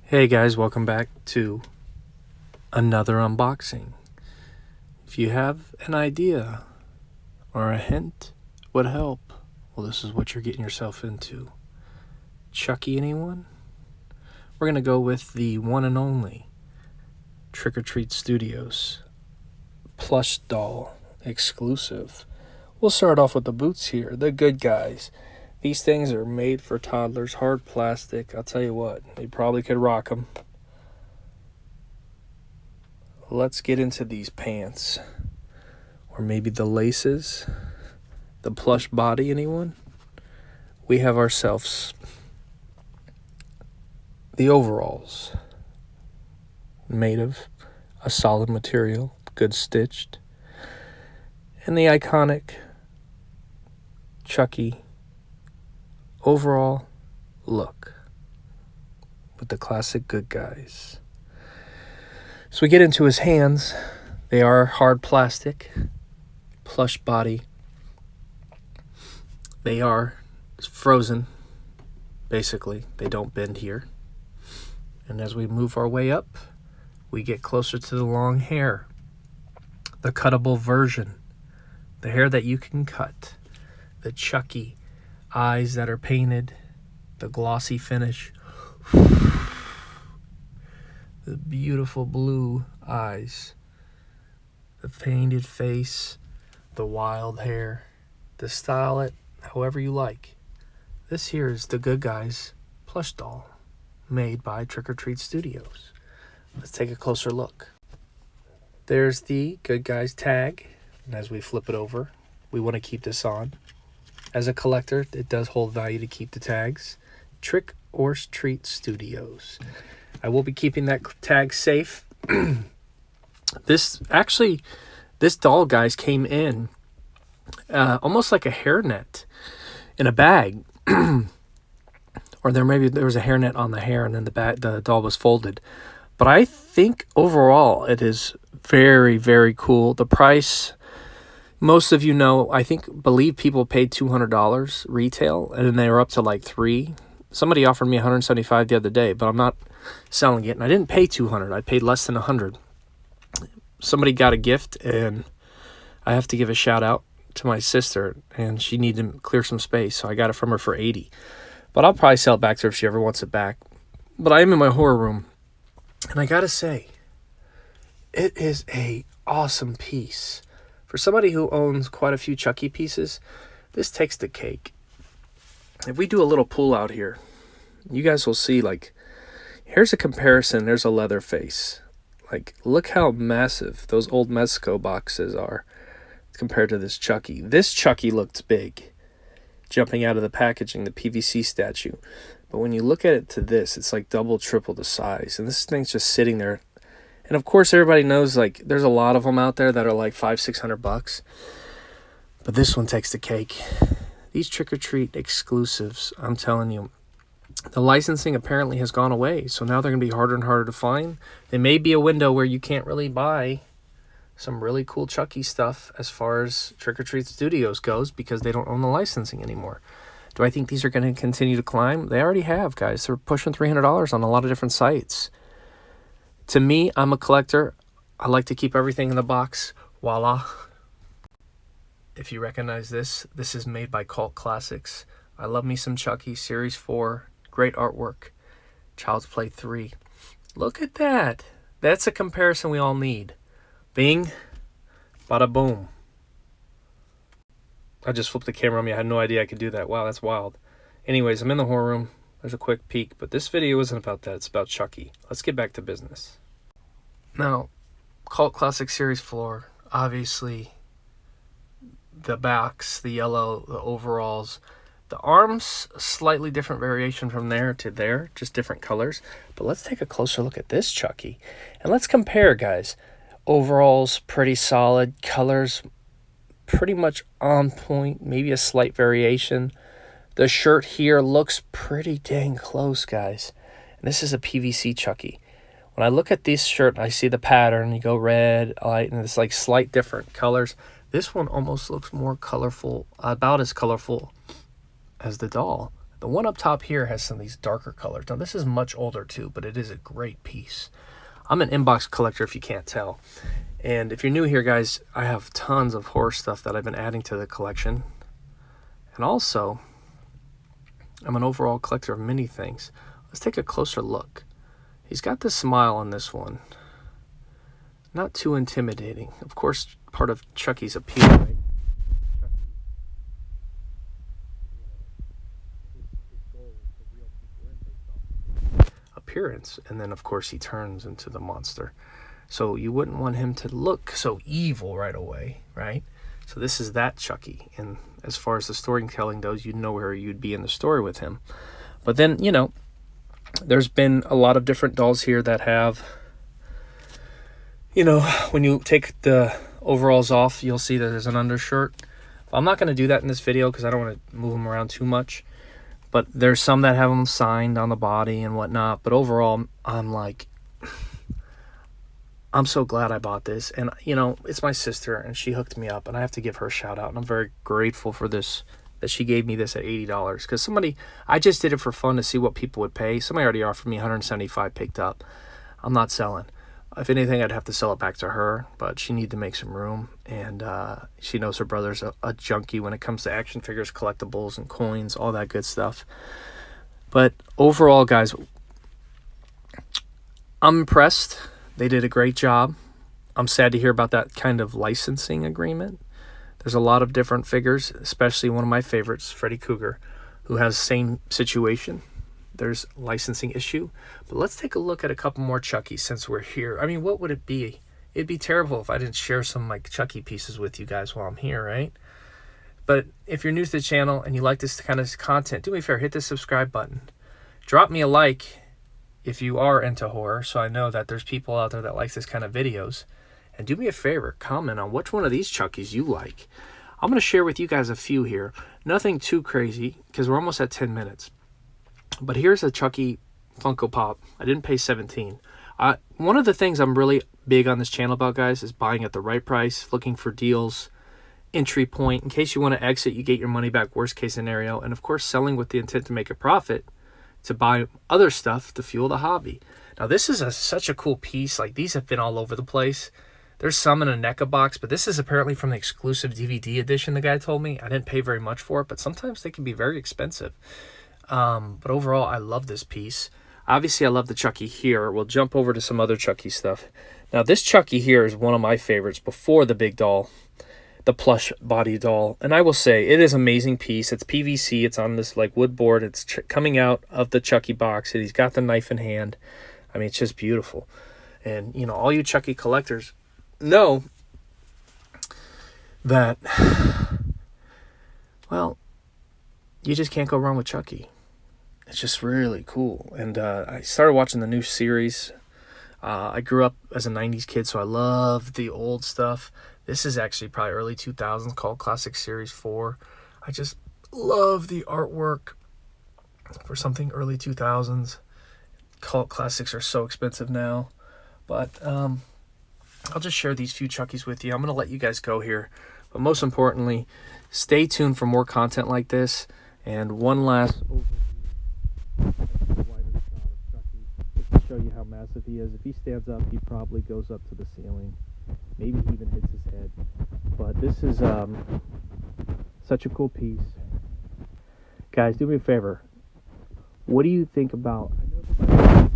Hey guys, welcome back to another unboxing. If you have an idea or a hint would help, well, this is what you're getting yourself into. Chucky, anyone? We're going to go with the one and only Trick or Treat Studios Plush doll exclusive. We'll start off with the boots here, the good guys. These things are made for toddlers, hard plastic. I'll tell you what, they probably could rock them. Let's get into these pants. Or maybe the laces. The plush body, anyone? We have ourselves the overalls. Made of a solid material, good stitched. And the iconic Chucky overall look with the classic good guys. So we get into his hands. They are hard plastic, plush body. They are frozen, basically. They don't bend here. And as we move our way up, we get closer to the long hair, the cuttable version, the hair that you can cut, the Chucky eyes that are painted, the glossy finish, the beautiful blue eyes, the painted face, the wild hair, to style it however you like. This here is the Good Guys plush doll made by Trick or Treat Studios. Let's take a closer look. There's the Good Guys tag, and as we flip it over, we want to keep this on. As a collector, it does hold value to keep the tags. Trick or Treat Studios. I will be keeping that tag safe. This doll, guys, came in almost like a hairnet in a bag. Or there was a hairnet on the hair, and then the doll was folded. But I think overall it is very, very cool. The price, most of you know, believe people paid $200 retail, and then they were up to like $300. Somebody offered me $175 the other day, but I'm not selling it, and I didn't pay $200. I paid less than $100. Somebody got a gift, and I have to give a shout out to my sister, and she needed to clear some space, so I got it from her for $80. But I'll probably sell it back to her if she ever wants it back. But I am in my horror room, and I gotta say, it is a awesome piece. For somebody who owns quite a few Chucky pieces, this takes the cake. If we do a little pull out here, you guys will see, like, here's a comparison. There's a leather face. Like, look how massive those old Mezco boxes are compared to this Chucky. This Chucky looked big, jumping out of the packaging, the PVC statue. But when you look at it to this, it's like double, triple the size. And this thing's just sitting there. And of course, everybody knows, like, there's a lot of them out there that are like $500-600. But this one takes the cake. These Trick or Treat exclusives, I'm telling you, the licensing apparently has gone away. So now they're going to be harder and harder to find. There may be a window where you can't really buy some really cool Chucky stuff as far as Trick or Treat Studios goes, because they don't own the licensing anymore. Do I think these are going to continue to climb? They already have, guys. They're pushing $300 on a lot of different sites. To me, I'm a collector. I like to keep everything in the box. Voila. If you recognize this, this is made by Cult Classics. I love me some Chucky. Series 4. Great artwork. Child's Play 3. Look at that. That's a comparison we all need. Bing. Bada boom. I just flipped the camera on me. I had no idea I could do that. Wow, that's wild. Anyways, I'm in the horror room. There's a quick peek, but this video isn't about that. It's about Chucky. Let's get back to business. Now, Cult Classic Series 4, obviously, the backs, the yellow, the overalls. The arms, a slightly different variation from there to there, just different colors. But let's take a closer look at this Chucky. And let's compare, guys. Overalls, pretty solid. Colors, pretty much on point. Maybe a slight variation. The shirt here looks pretty dang close, guys. And this is a PVC Chucky. When I look at this shirt, I see the pattern. You go red, light, and it's like slight different colors. This one almost looks more colorful, about as colorful as the doll. The one up top here has some of these darker colors. Now this is much older too, but it is a great piece. I'm an inbox collector if you can't tell. And if you're new here, guys, I have tons of horror stuff that I've been adding to the collection. And also, I'm an overall collector of many things. Let's take a closer look. He's got this smile on this one. Not too intimidating. Of course, part of Chucky's appeal, right? Appearance, and then of course he turns into the monster. So you wouldn't want him to look so evil right away, right? So this is that Chucky, and as far as the storytelling goes, you'd know where you'd be in the story with him. But then, you know, there's been a lot of different dolls here that have, you know, when you take the overalls off, you'll see that there's an undershirt. I'm not going to do that in this video because I don't want to move them around too much. But there's some that have them signed on the body and whatnot. But overall, I'm like, I'm so glad I bought this. And, you know, it's my sister, and she hooked me up. And I have to give her a shout out. And I'm very grateful for this, that she gave me this at $80. Because somebody, I just did it for fun to see what people would pay. Somebody already offered me $175 picked up. I'm not selling. If anything, I'd have to sell it back to her, but she needed to make some room, and she knows her brother's a junkie when it comes to action figures, collectibles, and coins, all that good stuff. But overall, guys, I'm impressed. They did a great job. I'm sad to hear about that kind of licensing agreement. There's a lot of different figures, especially one of my favorites, Freddy Krueger, who has the same situation. There's licensing issue. But let's take a look at a couple more Chuckies since we're here. I mean, what would it be? It'd be terrible if I didn't share some of my Chucky pieces with you guys while I'm here, right? But if you're new to the channel and you like this kind of content, do me a favor, hit the subscribe button. Drop me a like if you are into horror, so I know that there's people out there that like this kind of videos. And do me a favor, comment on which one of these Chuckies you like. I'm going to share with you guys a few here. Nothing too crazy, because we're almost at 10 minutes. But here's a Chucky Funko Pop. I didn't pay $17. One of the things I'm really big on this channel about, guys, is buying at the right price, looking for deals, entry point. In case you want to exit, you get your money back, worst case scenario. And, of course, selling with the intent to make a profit, to buy other stuff to fuel the hobby. Now, this is such a cool piece. Like, these have been all over the place. There's some in a NECA box, but this is apparently from the exclusive DVD edition, the guy told me. I didn't pay very much for it, but sometimes they can be very expensive. But overall, I love this piece. Obviously, I love the Chucky here. We'll jump over to some other Chucky stuff. Now, this Chucky here is one of my favorites before the big doll, the plush body doll. And I will say, it is an amazing piece. It's PVC. It's on this, like, wood board. It's coming out of the Chucky box, and he's got the knife in hand. I mean, it's just beautiful. And, you know, all you Chucky collectors know that, well, you just can't go wrong with Chucky. It's just really cool. And I started watching the new series. I grew up as a 90s kid, so I love the old stuff. This is actually probably early 2000s, called Classic Series 4. I just love the artwork for something early 2000s. Cult classics are so expensive now. But I'll just share these few Chuckies with you. I'm going to let you guys go here. But most importantly, stay tuned for more content like this. And one last overview. Wider shot of Chucky, just to show you how massive he is. If he stands up, he probably goes up to the ceiling. Maybe he even hits his head. But this is such a cool piece. Guys, do me a favor. What do you think about? I know